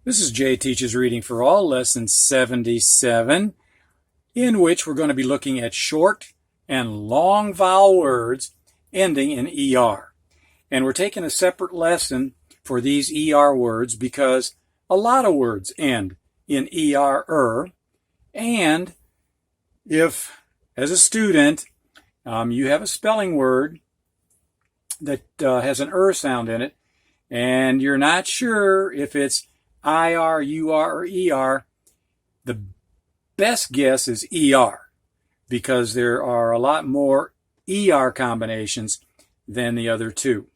This is Jay Teaches Reading for All, Lesson 77, in which we're going to be looking at short and long vowel words ending in ER. And we're taking a separate lesson for these ER words because a lot of words end in ER. And if, as a student, you have a spelling word that has an sound in it, and you're not sure if it's IR, UR, or ER, the best guess is ER because there are a lot more ER combinations than the other two.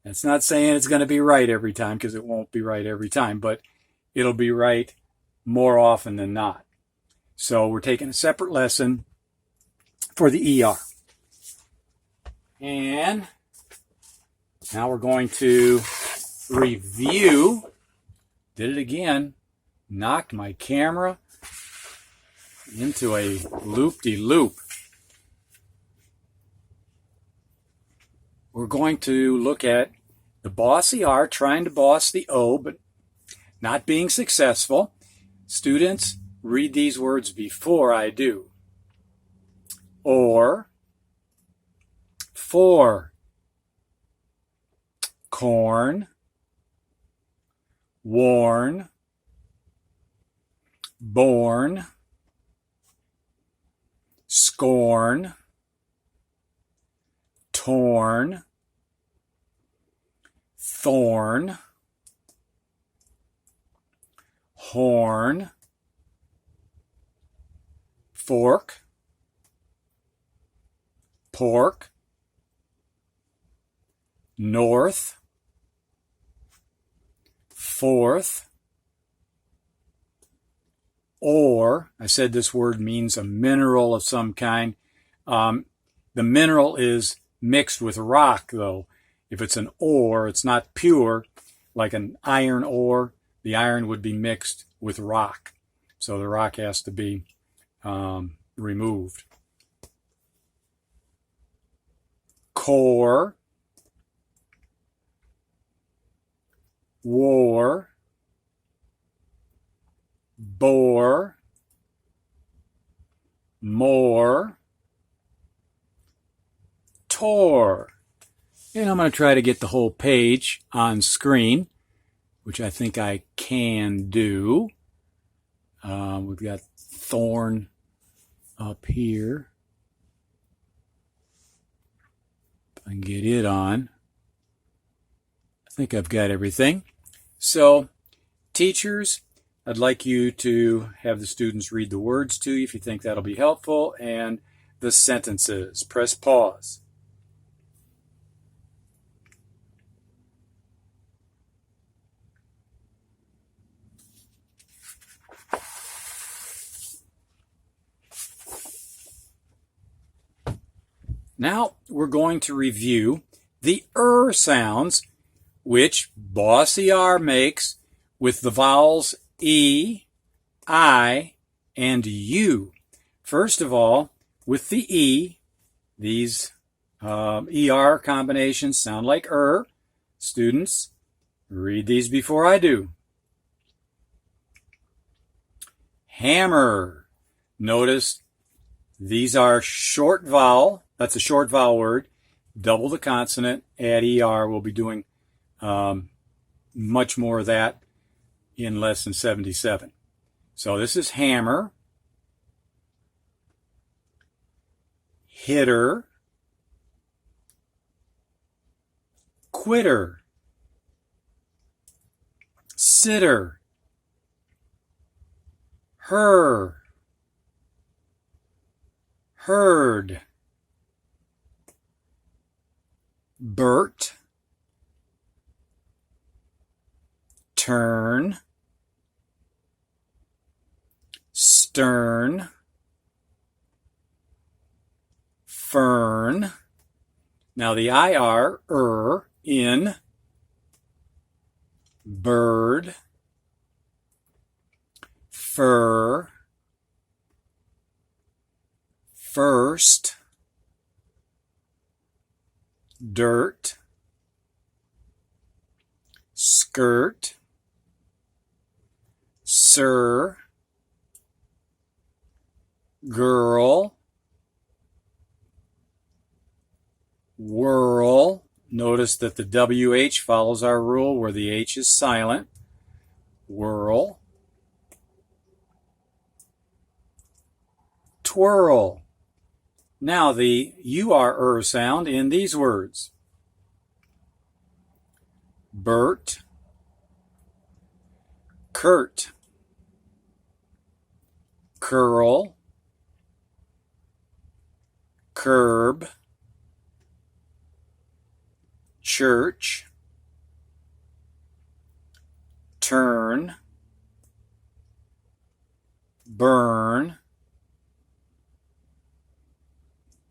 That's not saying it's going to be right every time because it won't be right every time, but it'll be right more often than not. So we're taking a separate lesson for the ER. And now we're going to review. Did it again. Knocked my camera into a loop-de-loop. We're going to look at the bossy R, trying to boss the O, but not being successful. Students, read these words before I do. Or, for, corn, worn, born, scorn, torn, thorn, horn, fork, pork, north, fourth, or, I said this word means a mineral of some kind. The mineral is mixed with rock, though. If it's an ore, it's not pure, like an iron ore. The iron would be mixed with rock. So the rock has to be removed. Core, war, bore, more, tore. And I'm going to try to get the whole page on screen, which I think I can do. We've got thorn up here. If I can get it on. I think I've got everything. So, teachers, I'd like you to have the students read the words to you if you think that'll be helpful, and the sentences. Press pause. Now we're going to review the sounds which bossy R makes with the vowels E, I, and U. First of all, with the E, these ER combinations sound like Students, read these before I do. Hammer. Notice these are short vowel. That's a short vowel word. Double the consonant, add ER. We'll be doing much more of that in lesson 77. So this is hammer, hitter, quitter, sitter, her, herd, Bert, turn, stern, fern. Now the IR, in, bird, fur, first, dirt, skirt, sir, girl, whirl. Notice that the WH follows our rule where the H is silent. Whirl. Twirl. Now the UR sound in these words. Bert, Kurt, curl, curb, church, turn, burn,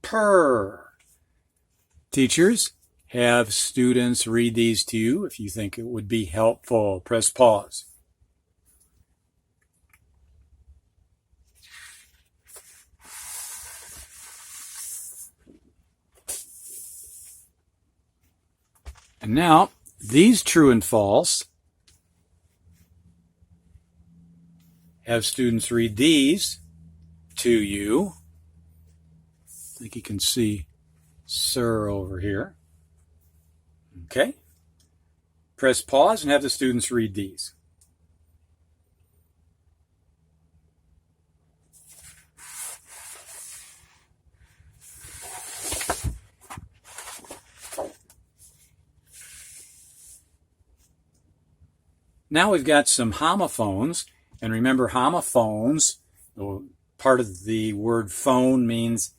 purr. Teachers, have students read these to you if you think it would be helpful. Press pause. And now, these true and false, have students read these to you. I think you can see sir over here. Okay. Press pause and have the students read these. Now we've got some homophones, and remember homophones, part of the word phone means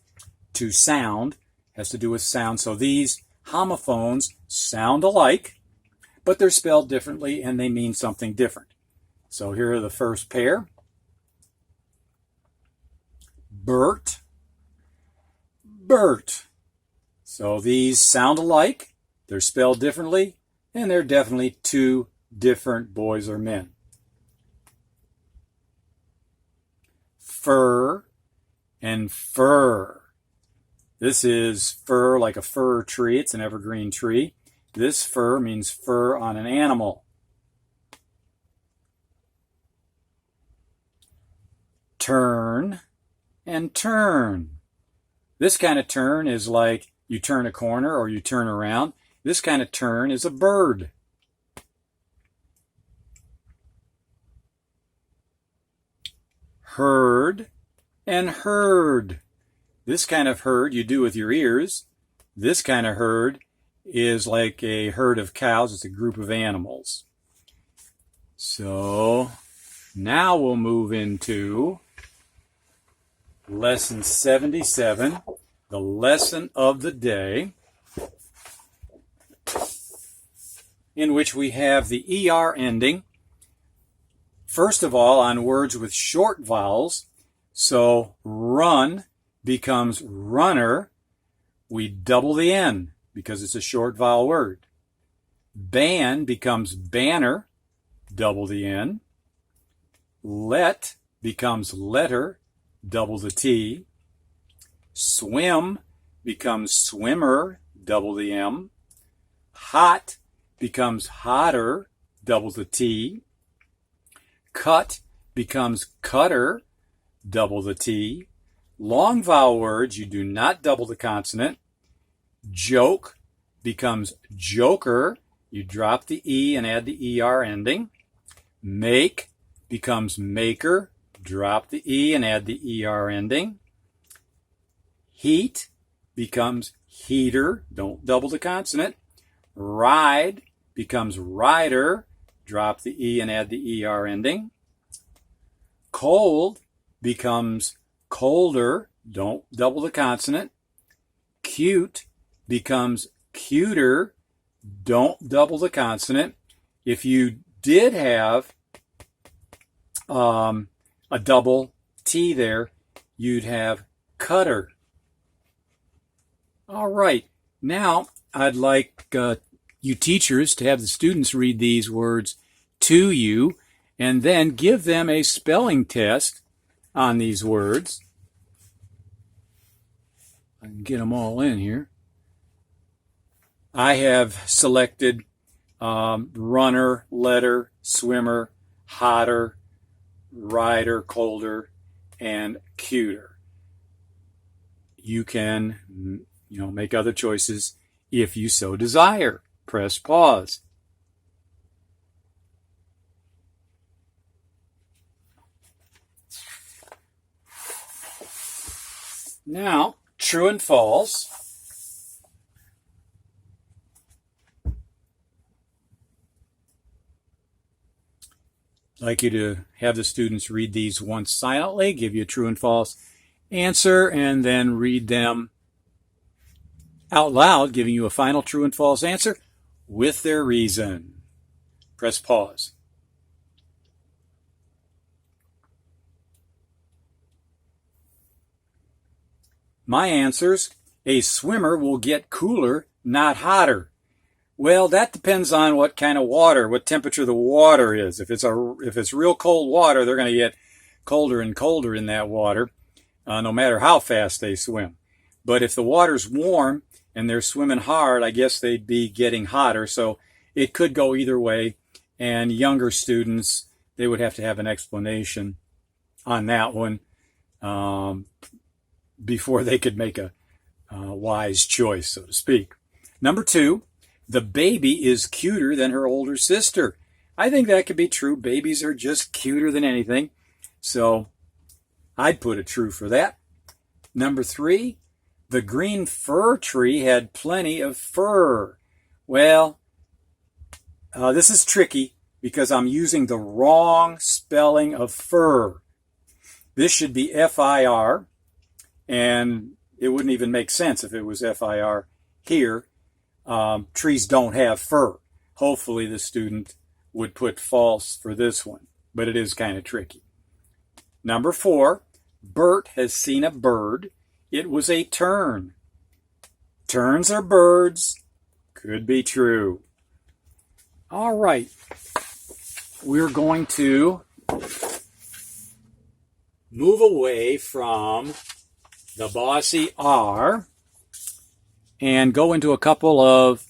to sound, has to do with sound. So these homophones sound alike, but they're spelled differently and they mean something different. So here are the first pair. Bert, Bert. So these sound alike, they're spelled differently, and they're definitely two different boys or men. Fur and fur. This is fur like a fir tree. It's an evergreen tree. This fur means fur on an animal. Turn and turn. This kind of turn is like you turn a corner or you turn around. This kind of turn is a bird. Herd and herd. This kind of herd you do with your ears. This kind of herd is like a herd of cows. It's a group of animals. So now we'll move into lesson 77, the lesson of the day, in which we have the ER ending. First of all, on words with short vowels, so run becomes runner, we double the N because it's a short vowel word. Ban becomes banner, double the N. Let becomes letter, double the T. Swim becomes swimmer, double the M. Hot becomes hotter, double the T. Cut becomes cutter, double the T. Long vowel words, you do not double the consonant. Joke becomes joker, you drop the E and add the ER ending. Make becomes maker, drop the E and add the ER ending. Heat becomes heater, don't double the consonant. Ride becomes rider, drop the E and add the ER ending. Cold becomes colder, don't double the consonant. Cute becomes cuter, don't double the consonant. If you did have a double T there, you'd have cutter. All right, now I'd like you teachers to have the students read these words to you and then give them a spelling test on these words. I can get them all in here. I have selected runner, letter, swimmer, hotter, rider, colder, and cuter. You can, make other choices if you so desire. Press pause. Now, true and false. I'd like you to have the students read these once silently, give you a true and false answer, and then read them out loud, giving you a final true and false answer with their reason. Press pause. My answers: a swimmer will get cooler, not hotter. Well, that depends on what kind of water, what temperature the water is. If it's real cold water, they're going to get colder and colder in that water, no matter how fast they swim. But if the water's warm and they're swimming hard, I guess they'd be getting hotter. So it could go either way. And younger students, they would have to have an explanation on that one before they could make a wise choice, so to speak. Number 2, the baby is cuter than her older sister. I think that could be true. Babies are just cuter than anything. So I'd put a true for that. Number 3, the green fir tree had plenty of fur. Well, this is tricky because I'm using the wrong spelling of fur. This should be F-I-R, and it wouldn't even make sense if it was F-I-R here. Trees don't have fur. Hopefully the student would put false for this one, but it is kind of tricky. Number 4, Bert has seen a bird. It was a tern. Terns are birds. Could be true. All right. We're going to move away from the bossy R and go into a couple of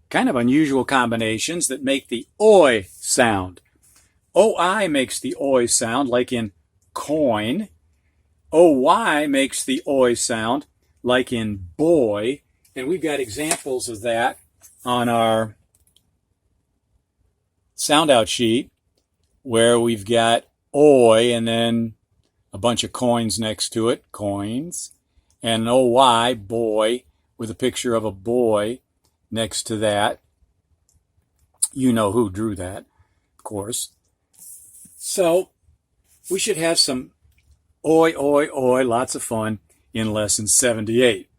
kind of unusual combinations that make the oi sound. OI makes the oi sound like in coin. OY makes the oi sound like in boy. And we've got examples of that on our sound out sheet where we've got oi and then a bunch of coins next to it, coins, and an OY, boy, with a picture of a boy next to that. You know who drew that, of course. So we should have some oi, oi, oi, lots of fun in lesson 78.